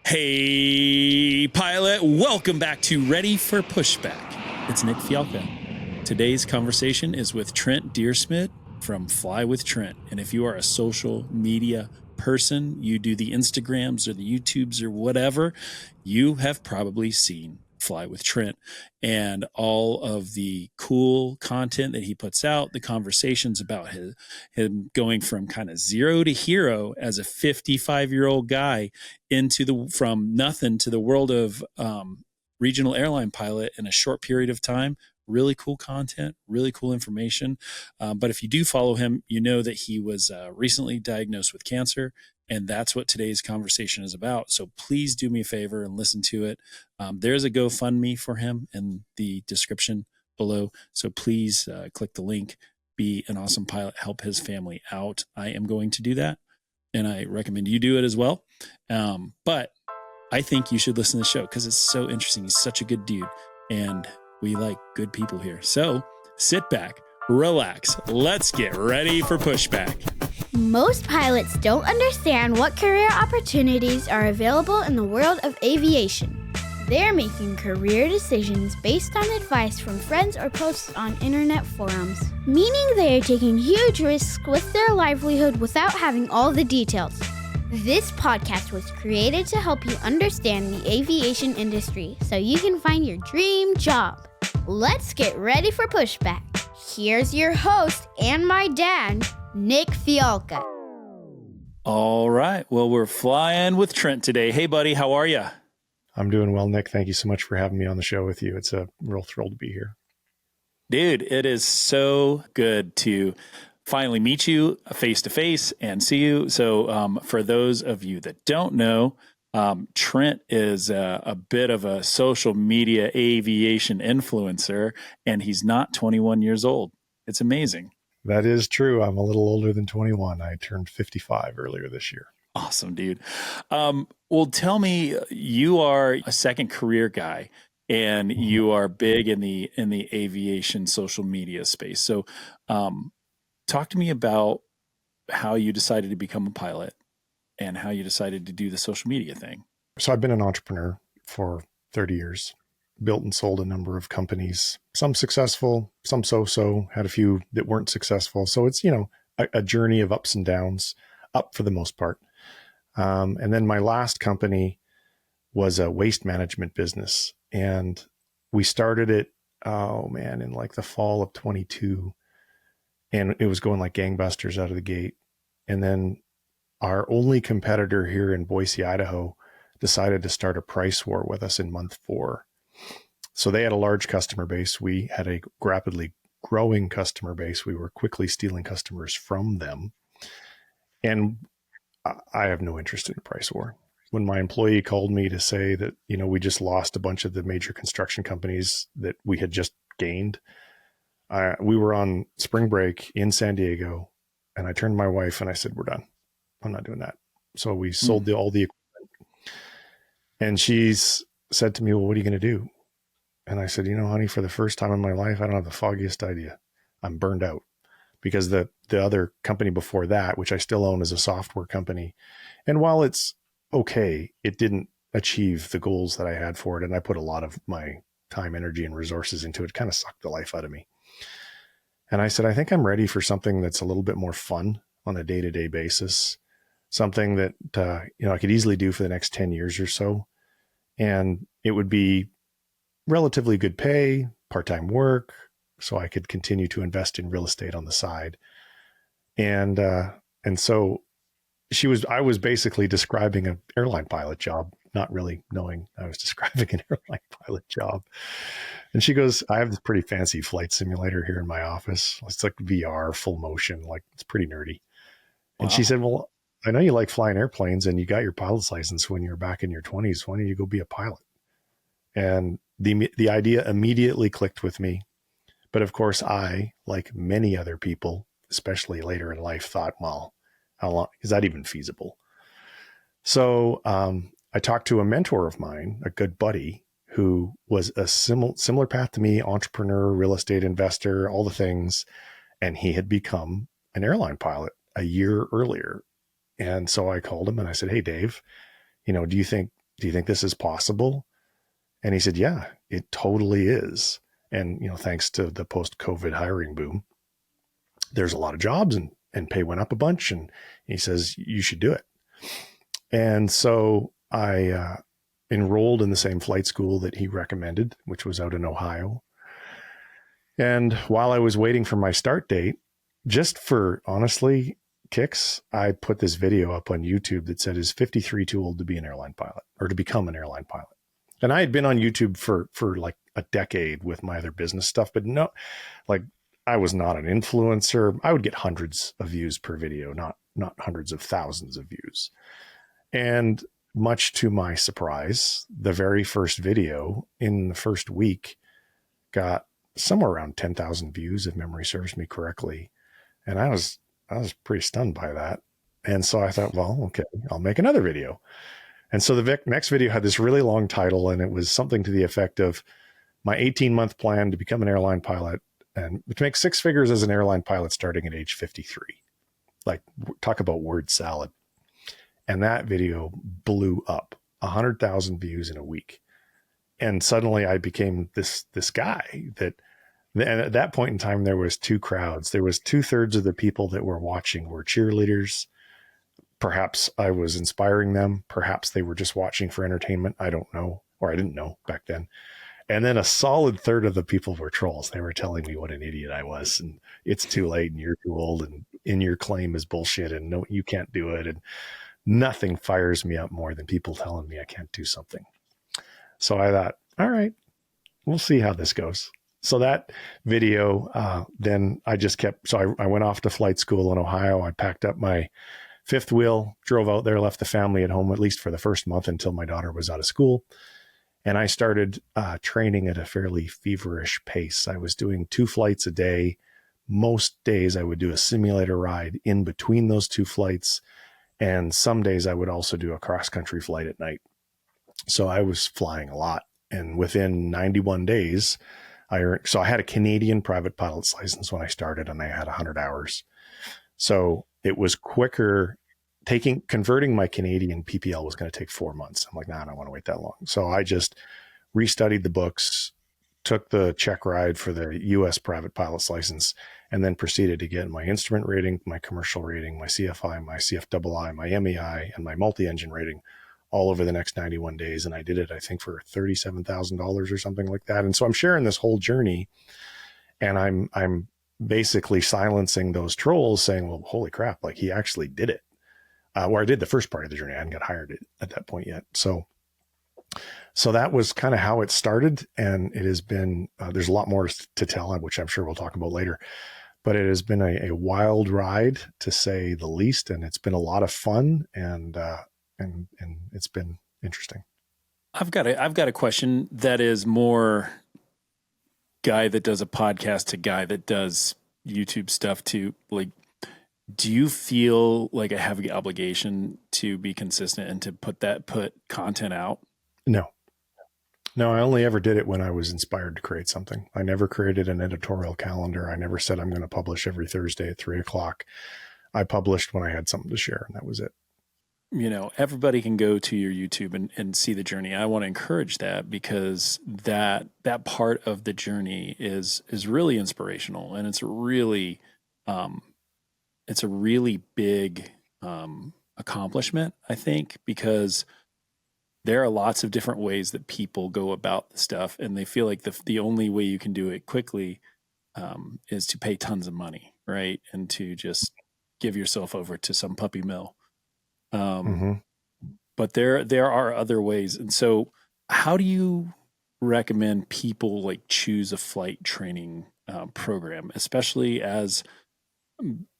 Hey, pilot, welcome back to Ready for Pushback. It's Nik Fialka. Today's conversation is with Trent Dyrsmid from Fly with Trent. And if you are a social media person, you do the Instagrams or the YouTubes or whatever, you have probably seen Fly with Trent and all of the cool content that he puts out, the conversations about him going from kind of zero to hero as a 55-year-old guy into from nothing to the world of regional airline pilot in a short period of time. Really cool content, really cool information. But if you do follow him, you know that he was recently diagnosed with cancer. And that's what today's conversation is about. So please do me a favor and listen to it. There's a GoFundMe for him in the description below. So please click the link, be an awesome pilot, help his family out. I am going to do that. And I recommend you do it as well. But I think you should listen to the show because it's so interesting. He's such a good dude. And we like good people here. So sit back, relax. Let's get ready for Pushback. Most pilots don't understand what career opportunities are available in the world of aviation. They're making career decisions based on advice from friends or posts on internet forums, meaning they are taking huge risks with their livelihood without having all the details. This podcast was created to help you understand the aviation industry so you can find your dream job. Let's get ready for Pushback. Here's your host and my dad, Nik Fialka. All right. Well, we're flying with Trent today. Hey, buddy, how are you? I'm doing well, Nik. Thank you so much for having me on the show with you. It's a real thrill to be here. Dude, it is so good to finally meet you face to face and see you. So for those of you that don't know, Trent is a bit of a social media aviation influencer, and he's not 21 years old. It's amazing. That is true. I'm a little older than 21. I turned 55 earlier this year. Awesome, dude. Well, tell me, you are a second career guy, and you are big in the aviation social media space. So talk to me about how you decided to become a pilot and how you decided to do the social media thing. So I've been an entrepreneur for 30 years, built and sold a number of companies, some successful, some so-so, had a few that weren't successful. So it's, a journey of ups and downs, up for the most part. And then my last company was a waste management business. And we started it, in like the fall of 22. And it was going like gangbusters out of the gate. And then our only competitor here in Boise, Idaho, decided to start a price war with us in month 4. So they had a large customer base. We had a rapidly growing customer base. We were quickly stealing customers from them. And I have no interest in a price war. When my employee called me to say that, we just lost a bunch of the major construction companies that we had just gained, we were on spring break in San Diego, and I turned to my wife and I said, we're done. I'm not doing that. So we sold all the equipment. And she's said to me, well, what are you going to do? And I said, honey, for the first time in my life, I don't have the foggiest idea. I'm burned out because the other company before that, which I still own, is a software company. And while it's okay, it didn't achieve the goals that I had for it. And I put a lot of my time, energy, and resources into it. It kind of sucked the life out of me. And I said, I think I'm ready for something that's a little bit more fun on a day-to-day basis, something that, I could easily do for the next 10 years or so. And it would be relatively good pay, part-time work, so I could continue to invest in real estate on the side. And so I was basically describing an airline pilot job, not really knowing I was describing an airline pilot job. And she goes, I have this pretty fancy flight simulator here in my office. It's like VR, full motion, like it's pretty nerdy. And she said, well, I know you like flying airplanes and you got your pilot's license when you're back in your 20s. Why don't you go be a pilot? And the idea immediately clicked with me. But of course, I, like many other people, especially later in life, thought, well, how long is that even feasible? So I talked to a mentor of mine, a good buddy, who was a similar path to me, entrepreneur, real estate investor, all the things. And he had become an airline pilot a year earlier. And so I called him and I said, hey, Dave, do you think do you think this is possible? And he said, yeah, it totally is. And, thanks to the post-COVID hiring boom, there's a lot of jobs and pay went up a bunch. And he says, you should do it. And so I enrolled in the same flight school that he recommended, which was out in Ohio. And while I was waiting for my start date, just for honestly kicks, I put this video up on YouTube that said, is 53 too old to be an airline pilot or to become an airline pilot? And I had been on YouTube for like a decade with my other business stuff, but no, like I was not an influencer. I would get hundreds of views per video, not hundreds of thousands of views. And much to my surprise, the very first video in the first week got somewhere around 10,000 views, if memory serves me correctly. And I was pretty stunned by that. And so I thought, well, okay, I'll make another video. And so the next video had this really long title, and it was something to the effect of my 18-month plan to become an airline pilot and to make six figures as an airline pilot starting at age 53. Like, talk about word salad. And that video blew up 100,000 views in a week. And suddenly I became this guy that, and at that point in time, there was two crowds. There was 2/3 of the people that were watching were cheerleaders. Perhaps I was inspiring them. Perhaps they were just watching for entertainment. I don't know, or I didn't know back then. And then a solid third of the people were trolls. They were telling me what an idiot I was, and it's too late, and you're too old, and in your claim is bullshit, and no, you can't do it. And nothing fires me up more than people telling me I can't do something. So I thought, all right, we'll see how this goes. So that video, then I just kept, so I went off to flight school in Ohio. I packed up my fifth wheel, drove out there, left the family at home, at least for the first month until my daughter was out of school. And I started training at a fairly feverish pace. I was doing 2 flights a day. Most days I would do a simulator ride in between those 2 flights. And some days I would also do a cross-country flight at night. So I was flying a lot. And within 91 days, I had a Canadian private pilot's license when I started, and I had 100 hours. So it was quicker. Converting my Canadian PPL was going to take 4 months. I'm like, nah, I don't want to wait that long. So I just restudied the books, took the check ride for the US private pilot's license, and then proceeded to get my instrument rating, my commercial rating, my CFI, my CFII, my MEI, and my multi-engine rating all over the next 91 days. And I did it, I think, for $37,000 or something like that. And so I'm sharing this whole journey, and I'm basically silencing those trolls saying, well, holy crap, like he actually did it. Or I did the first part of the journey. I hadn't got hired at that point yet. So that was kind of how it started. And it has been, there's a lot more to tell, which I'm sure we'll talk about later, but it has been a wild ride, to say the least. And it's been a lot of fun, and it's been interesting. I've got a question that is more guy that does a podcast to guy that does YouTube stuff to, like, do you feel like I have the obligation to be consistent and to put content out? No, I only ever did it when I was inspired to create something. I never created an editorial calendar. I never said I'm going to publish every Thursday at 3:00. I published when I had something to share, and that was it. Everybody can go to your YouTube and see the journey. I want to encourage that, because that part of the journey is really inspirational, and it's a really big accomplishment, I think, because there are lots of different ways that people go about the stuff, and they feel like the only way you can do it quickly is to pay tons of money, right? And to just give yourself over to some puppy mill. But there are other ways. And so how do you recommend people like choose a flight training program, especially as,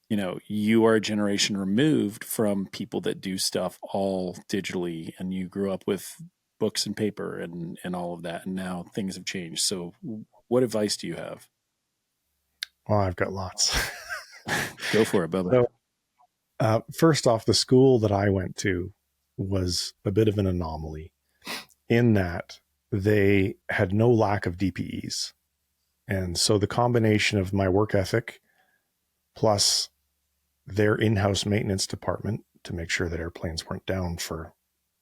you are a generation removed from people that do stuff all digitally, and you grew up with books and paper and all of that. And now things have changed. So what advice do you have? Well, I've got lots. Go for it, Bubba. So, first off, the school that I went to was a bit of an anomaly in that they had no lack of DPEs. And so the combination of my work ethic plus their in-house maintenance department to make sure that airplanes weren't down for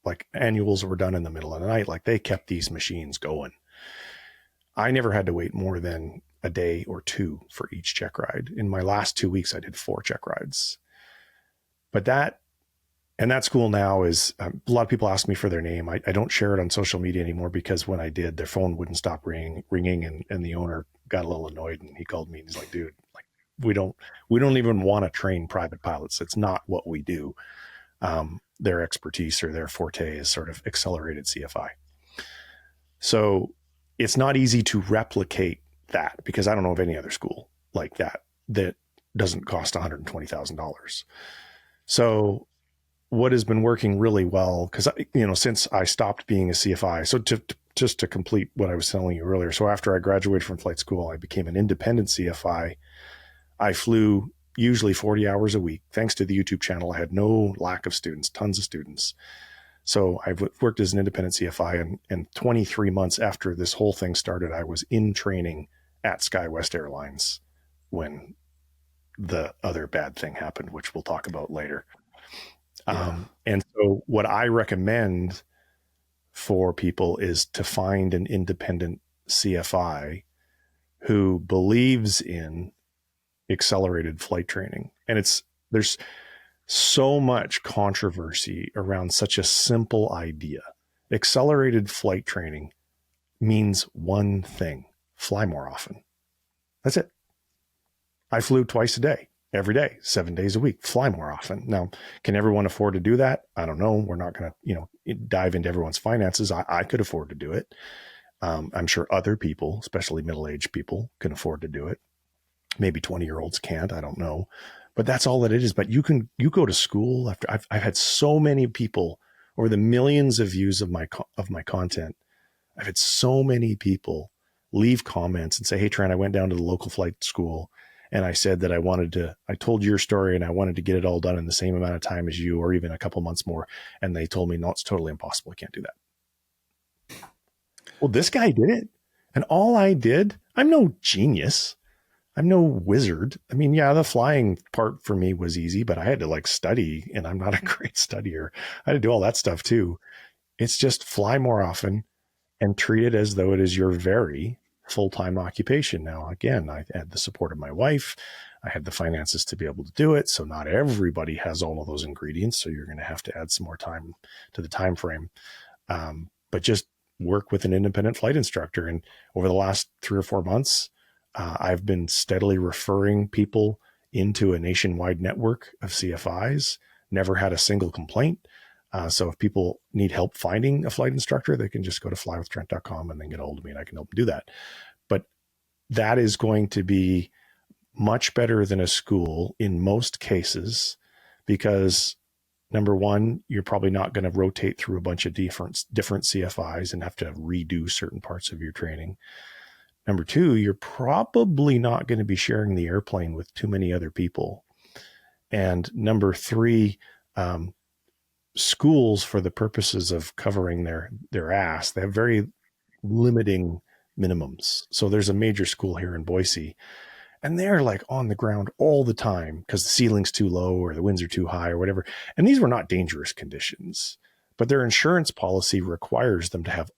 like annuals were done in the middle of the night. Like they kept these machines going. I never had to wait more than a day or two for each check ride. In my last 2 weeks, I did 4 check rides. But that school now is, a lot of people ask me for their name. I don't share it on social media anymore because when I did, their phone wouldn't stop ringing and the owner got a little annoyed and he called me and he's like, dude, like we don't even want to train private pilots. It's not what we do. Their expertise or their forte is sort of accelerated CFI. So it's not easy to replicate that because I don't know of any other school like that doesn't cost $120,000. So what has been working really well, because, since I stopped being a CFI, so just to complete what I was telling you earlier. So after I graduated from flight school, I became an independent CFI. I flew usually 40 hours a week. Thanks to the YouTube channel, I had no lack of students, tons of students. So I've worked as an independent CFI, and 23 months after this whole thing started, I was in training at SkyWest Airlines when the other bad thing happened, which we'll talk about later. Yeah. And so what I recommend for people is to find an independent CFI who believes in accelerated flight training. And there's so much controversy around such a simple idea. Accelerated flight training means one thing: fly more often. That's it. I flew twice a day, every day, 7 days a week, fly more often. Now, can everyone afford to do that? I don't know. We're not going to, dive into everyone's finances. I could afford to do it. I'm sure other people, especially middle-aged people, can afford to do it. Maybe 20-year-olds can't. I don't know. But that's all that it is. But you go to school after. I've had so many people over the millions of views of my content. I've had so many people leave comments and say, "Hey, Trent, I went down to the local flight school and I said that I told your story and I wanted to get it all done in the same amount of time as you, or even a couple months more." And they told me, "No, it's totally impossible. I can't do that." Well, this guy did it. And all I did, I'm no genius. I'm no wizard. I mean, yeah, the flying part for me was easy, but I had to study, and I'm not a great studier. I had to do all that stuff too. It's just fly more often and treat it as though it is your very full-time occupation. Now, again, I had the support of my wife. I had the finances to be able to do it. So not everybody has all of those ingredients. So you're going to have to add some more time to the time frame. But just work with an independent flight instructor. And over the last 3 or 4 months, I've been steadily referring people into a nationwide network of CFIs, never had a single complaint. So if people need help finding a flight instructor, they can just go to flywithtrent.com and then get a hold of me and I can help them do that. But that is going to be much better than a school in most cases, because number one, you're probably not going to rotate through a bunch of different CFIs and have to redo certain parts of your training. Number two, you're probably not going to be sharing the airplane with too many other people. And number three, schools, for the purposes of covering their ass, they have very limiting minimums. So there's a major school here in Boise, and they're on the ground all the time because the ceiling's too low or the winds are too high or whatever. And these were not dangerous conditions, but their insurance policy requires them to have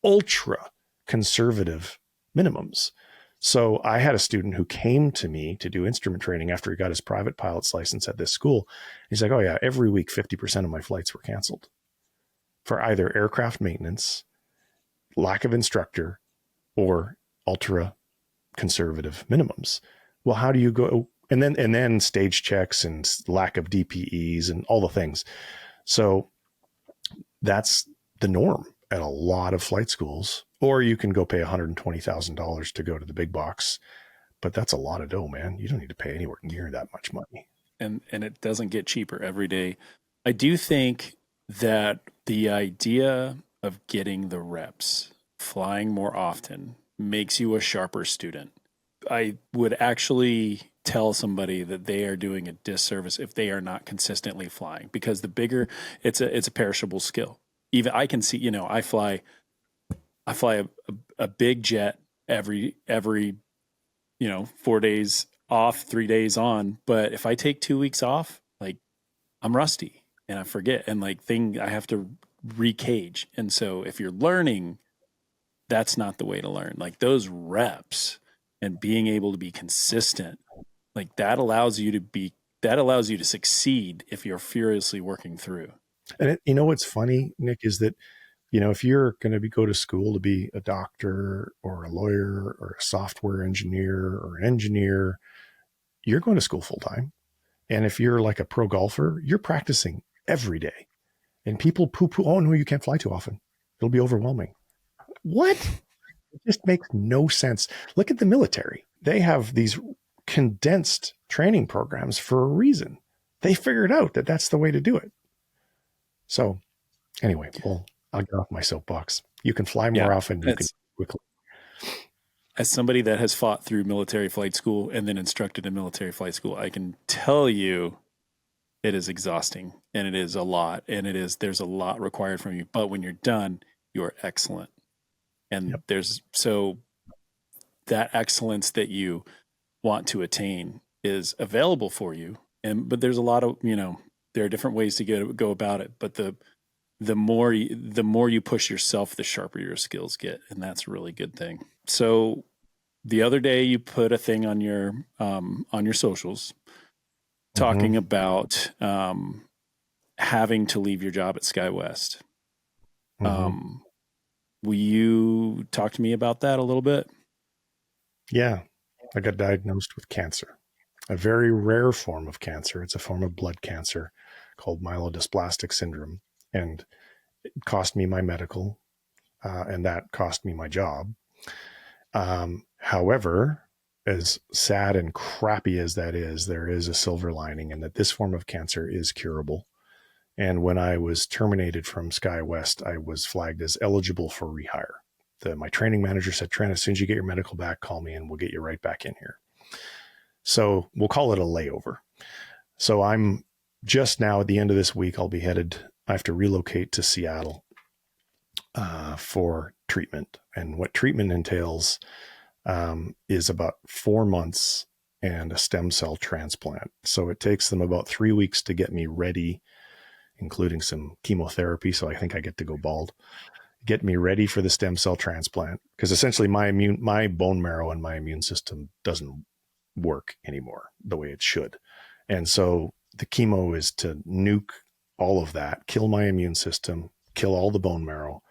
ultra conservative minimums. So I had a student who came to me to do instrument training after he got his private pilot's license at this school. He's like, "Oh yeah, every week, 50% of my flights were canceled for either aircraft maintenance, lack of instructor, or ultra conservative minimums." Well, how do you go? And then stage checks and lack of DPEs and all the things. So that's the norm at a lot of flight schools. Or you can go pay $120,000 to go to the big box, but that's a lot of dough, man. You don't need to pay anywhere near that much money. And it doesn't get cheaper every day. I do think that the idea of getting the reps, flying more often, makes you a sharper student. I would actually tell somebody that they are doing a disservice if they are not consistently flying, because the bigger it's a perishable skill. Even I can see, I fly a big jet every 4 days off, 3 days on. But if I take 2 weeks off, I'm rusty and I forget. And I have to recage. And so if you're learning, that's not the way to learn. Like those reps and being able to be consistent, like that allows you to succeed if you're furiously working through. And what's funny, Nick, is that, if you're going to go to school to be a doctor or a lawyer or a software engineer or an engineer, you're going to school full time. And if you're like a pro golfer, you're practicing every day. And people poo-poo, oh no, you can't fly too often. It'll be overwhelming. What? It just makes no sense. Look at the military. They have these condensed training programs for a reason. They figured out that that's the way to do it. So anyway, well, I'll get off my soapbox. You can fly more often. You can quickly. As somebody that has fought through military flight school and then instructed in military flight school, I can tell you it is exhausting and it is a lot and there's a lot required from you. But when you're done, you're excellent. And so that excellence that you want to attain is available for you. But there's a lot of, there are different ways to go about it. But the more you push yourself, the sharper your skills get. And that's a really good thing. So the other day you put a thing on your socials talking about having to leave your job at SkyWest. Will you talk to me about that a little bit? Yeah. I got diagnosed with cancer, a very rare form of cancer. It's a form of blood cancer called myelodysplastic syndrome. And it cost me my medical, and that cost me my job. However, as sad and crappy as that is, there is a silver lining in that this form of cancer is curable. And when I was terminated from SkyWest, I was flagged as eligible for rehire. My training manager said, Trent, as soon as you get your medical back, call me and we'll get you right back in here. So we'll call it a layover. So I'm just now at the end of this week, I have to relocate to Seattle for treatment. And what treatment entails is about 4 months and a stem cell transplant. So it takes them about 3 weeks to get me ready, including some chemotherapy. So I think I get to go bald. Get me ready for the stem cell transplant, because essentially my bone marrow and my immune system doesn't work anymore the way it should. And so the chemo is to nuke all of that, kill my immune system, kill all the bone marrow.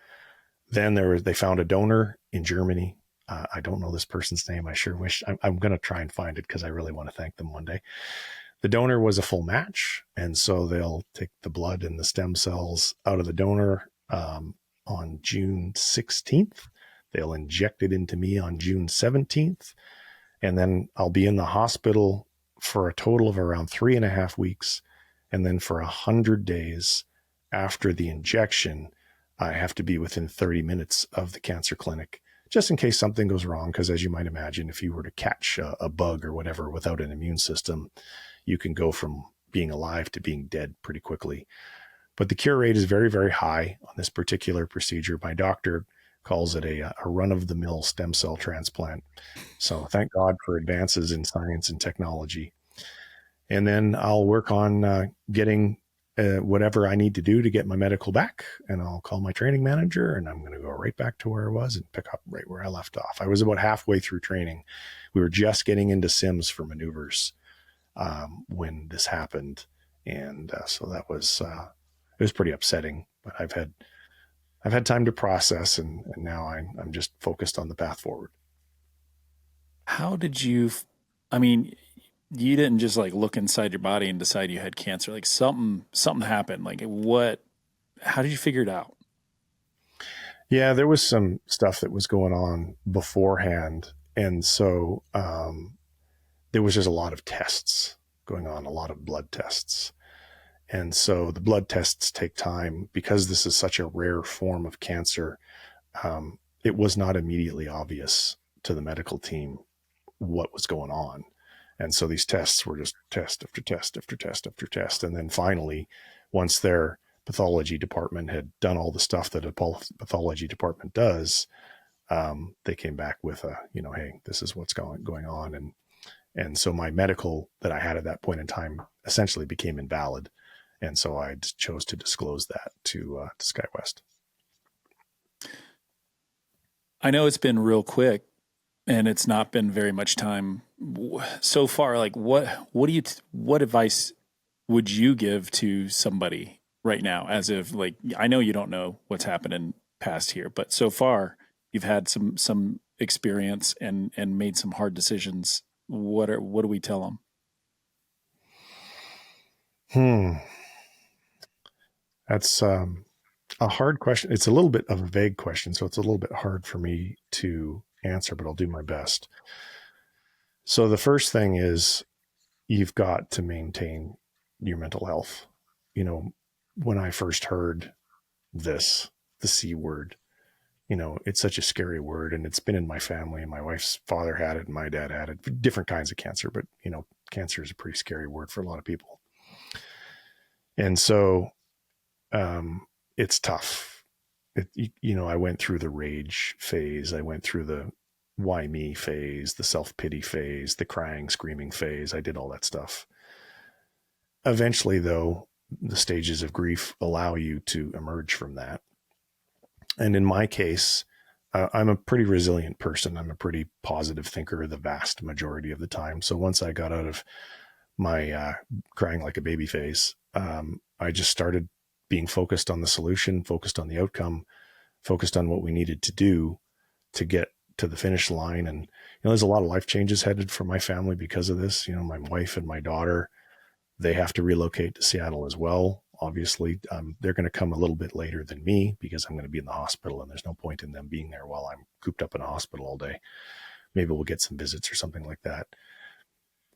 Then they found a donor in Germany. I don't know this person's name. I sure wish. I'm going to try and find it because I really want to thank them one day. The donor was a full match. And so they'll take the blood and the stem cells out of the donor on June 16th. They'll inject it into me on June 17th. And then I'll be in the hospital for a total of around 3.5 weeks. And then for 100 days after the injection, I have to be within 30 minutes of the cancer clinic, just in case something goes wrong. Because as you might imagine, if you were to catch a bug or whatever without an immune system, you can go from being alive to being dead pretty quickly. But the cure rate is very, very high on this particular procedure. My doctor calls it a run-of-the-mill stem cell transplant. So thank God for advances in science and technology. And then I'll work on getting whatever I need to do to get my medical back. And I'll call my training manager and I'm going to go right back to where I was and pick up right where I left off. I was about halfway through training. We were just getting into sims for maneuvers when this happened. And so that was... it was pretty upsetting, but I've had time to process, and now I'm just focused on the path forward. How did you? I mean, you didn't just like look inside your body and decide you had cancer. Like something happened. Like what? How did you figure it out? Yeah, there was some stuff that was going on beforehand, and so there was just a lot of tests going on, a lot of blood tests. And so the blood tests take time because this is such a rare form of cancer. It was not immediately obvious to the medical team what was going on. And so these tests were just test after test after test after test. And then finally, once their pathology department had done all the stuff that a pathology department does, they came back with hey, this is what's going on. And so my medical that I had at that point in time essentially became invalid. And so I chose to disclose that to SkyWest. I know it's been real quick and it's not been very much time so far. Like what advice would you give to somebody right now? As if, like, I know you don't know what's happened in past here, but so far you've had some experience and made some hard decisions. What do we tell them? That's a hard question. It's a little bit of a vague question, so it's a little bit hard for me to answer, but I'll do my best. So the first thing is you've got to maintain your mental health. You know, when I first heard this, the C word, you know, it's such a scary word, and it's been in my family. My wife's father had it and my dad had it, different kinds of cancer, but you know, cancer is a pretty scary word for a lot of people. And so it's tough. You know, I went through the rage phase. I went through the why me phase, the self-pity phase, the crying, screaming phase. I did all that stuff. Eventually, though, the stages of grief allow you to emerge from that. And in my case, I'm a pretty resilient person. I'm a pretty positive thinker the vast majority of the time. So once I got out of my crying like a baby phase, I just started being focused on the solution, focused on the outcome, focused on what we needed to do to get to the finish line. And, you know, there's a lot of life changes headed for my family because of this. You know, my wife and my daughter, they have to relocate to Seattle as well. Obviously, they're going to come a little bit later than me because I'm going to be in the hospital, and there's no point in them being there while I'm cooped up in a hospital all day. Maybe we'll get some visits or something like that.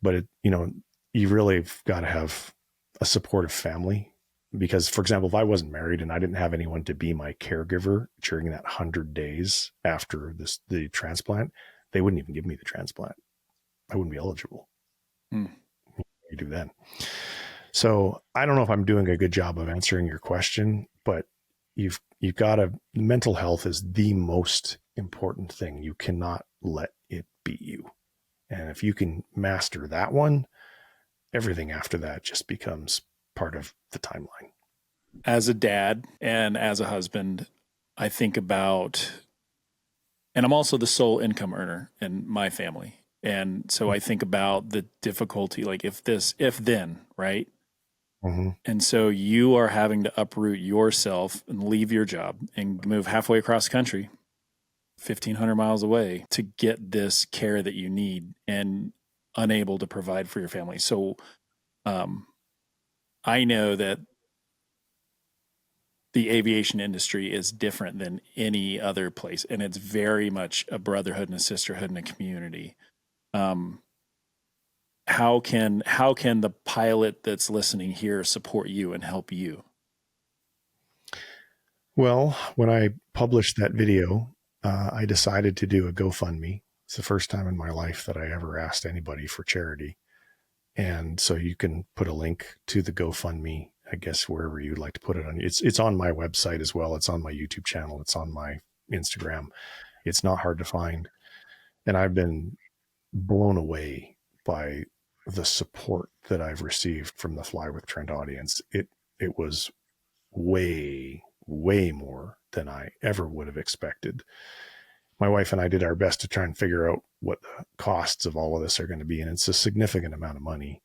But, you know, you really have got to have a supportive family. Because, for example, if I wasn't married and I didn't have anyone to be my caregiver during that 100 days after the transplant, they wouldn't even give me the transplant. I wouldn't be eligible. You do then. So I don't know if I'm doing a good job of answering your question, but you've got to, mental health is the most important thing. You cannot let it beat you. And if you can master that one, everything after that just becomes part of the timeline. As a dad and as a husband, I think about, and I'm also the sole income earner in my family. And so I think about the difficulty, like if then, right? Mm-hmm. And so you are having to uproot yourself and leave your job and move halfway across the country, 1,500 miles away, to get this care that you need and unable to provide for your family. So I know that the aviation industry is different than any other place, and it's very much a brotherhood and a sisterhood and a community. How can the pilot that's listening here support you and help you? Well, when I published that video, I decided to do a GoFundMe. It's the first time in my life that I ever asked anybody for charity. And so you can put a link to the GoFundMe, I guess, wherever you'd like to put it on. It's on my website as well. It's on my YouTube channel. It's on my Instagram. It's not hard to find. And I've been blown away by the support that I've received from the Fly with Trent audience. It was way, way more than I ever would have expected. My wife and I did our best to try and figure out what the costs of all of this are going to be. And it's a significant amount of money.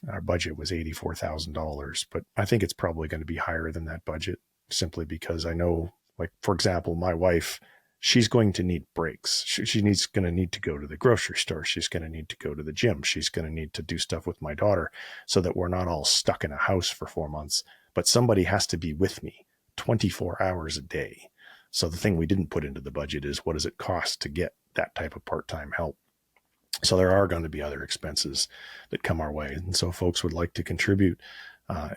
Our budget was $84,000, but I think it's probably going to be higher than that budget, simply because I know, like, for example, my wife, she's going to need breaks. She's going to need to go to the grocery store. She's going to need to go to the gym. She's going to need to do stuff with my daughter so that we're not all stuck in a house for 4 months, but somebody has to be with me 24 hours a day. So the thing we didn't put into the budget is, what does it cost to get that type of part-time help? So there are going to be other expenses that come our way. And so if folks would like to contribute,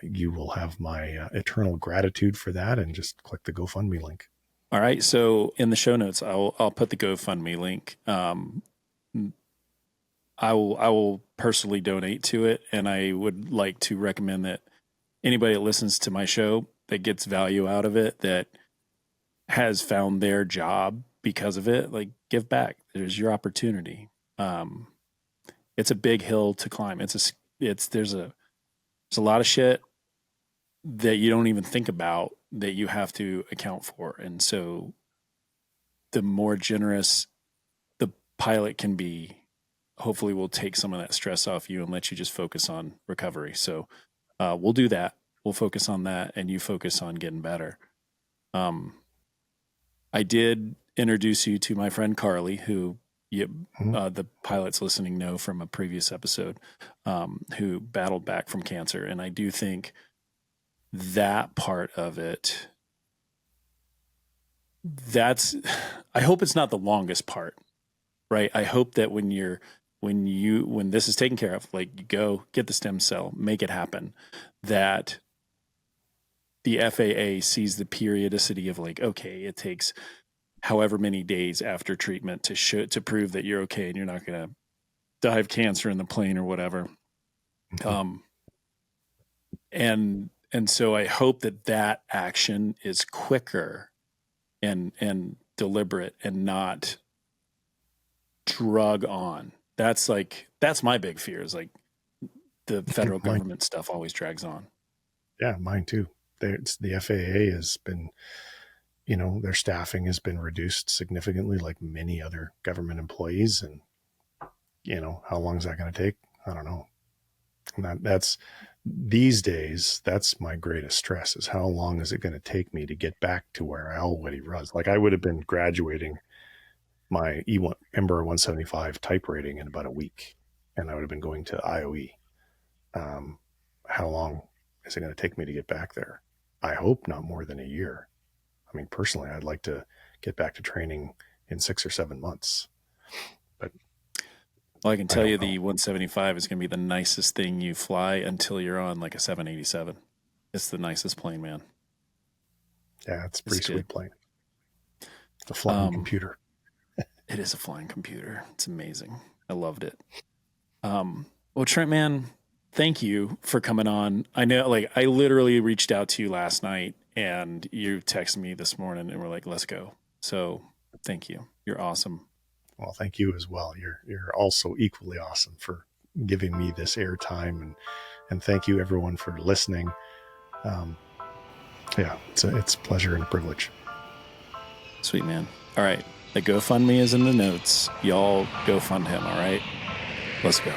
you will have my eternal gratitude for that, and just click the GoFundMe link. All right. So in the show notes, I'll put the GoFundMe link. I will personally donate to it. And I would like to recommend that anybody that listens to my show that gets value out of it, that has found their job because of it, like, give back. There's your opportunity. It's a big hill to climb. There's a lot of shit that you don't even think about that you have to account for. And so the more generous the pilot can be, hopefully will take some of that stress off you and let you just focus on recovery. So we'll do that. We'll focus on that, and you focus on getting better. I did introduce you to my friend Carly, who the pilots listening know from a previous episode, who battled back from cancer. And I do think that part of it, I hope it's not the longest part, right? I hope that when this is taken care of, like, you go get the stem cell, make it happen, that the FAA sees the periodicity of, like, okay, it takes however many days after treatment to prove that you're okay and you're not going to die of cancer in the plane or whatever. And so I hope that action is quicker and deliberate and not drug on. That's my big fear, is like the federal government stuff always drags on. Yeah, mine too. The FAA has been, their staffing has been reduced significantly, like many other government employees. And, how long is that going to take? I don't know. And that's these days, that's my greatest stress, is how long is it going to take me to get back to where I already was? Like, I would have been graduating my Embraer 175 type rating in about a week, and I would have been going to IOE. How long is it going to take me to get back there? I hope not more than a year. I mean, personally, I'd like to get back to training in 6 or 7 months. But I can tell you the 175 is going to be the nicest thing you fly until you're on like a 787. It's the nicest plane, man. Yeah, it's a pretty sweet plane. It's a flying computer. It is a flying computer. It's amazing. I loved it. Well, Trent, man, thank you for coming on. I know, I literally reached out to you last night, and you texted me this morning, and we're like, let's go. So thank you. You're awesome. Well, thank you as well. You're also equally awesome for giving me this airtime, and thank you everyone for listening. It's a pleasure and a privilege. Sweet, man. All right. The GoFundMe is in the notes. Y'all go fund him. All right. Let's go.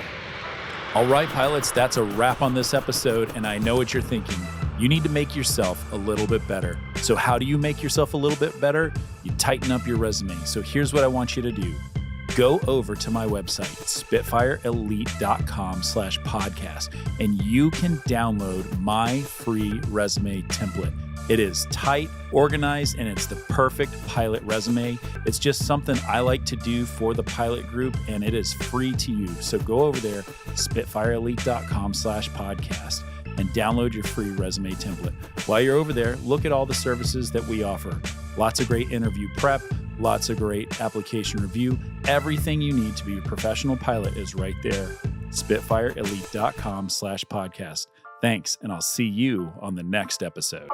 All right, pilots, that's a wrap on this episode, and I know what you're thinking. You need to make yourself a little bit better. So how do you make yourself a little bit better? You tighten up your resume. So here's what I want you to do. Go over to my website, spitfireelite.com/podcast, and you can download my free resume template. It is tight, organized, and it's the perfect pilot resume. It's just something I like to do for the pilot group, and it is free to you. So go over there, spitfireelite.com/podcast, and download your free resume template. While you're over there, look at all the services that we offer. Lots of great interview prep, lots of great application review. Everything you need to be a professional pilot is right there. spitfireelite.com/podcast. Thanks, and I'll see you on the next episode.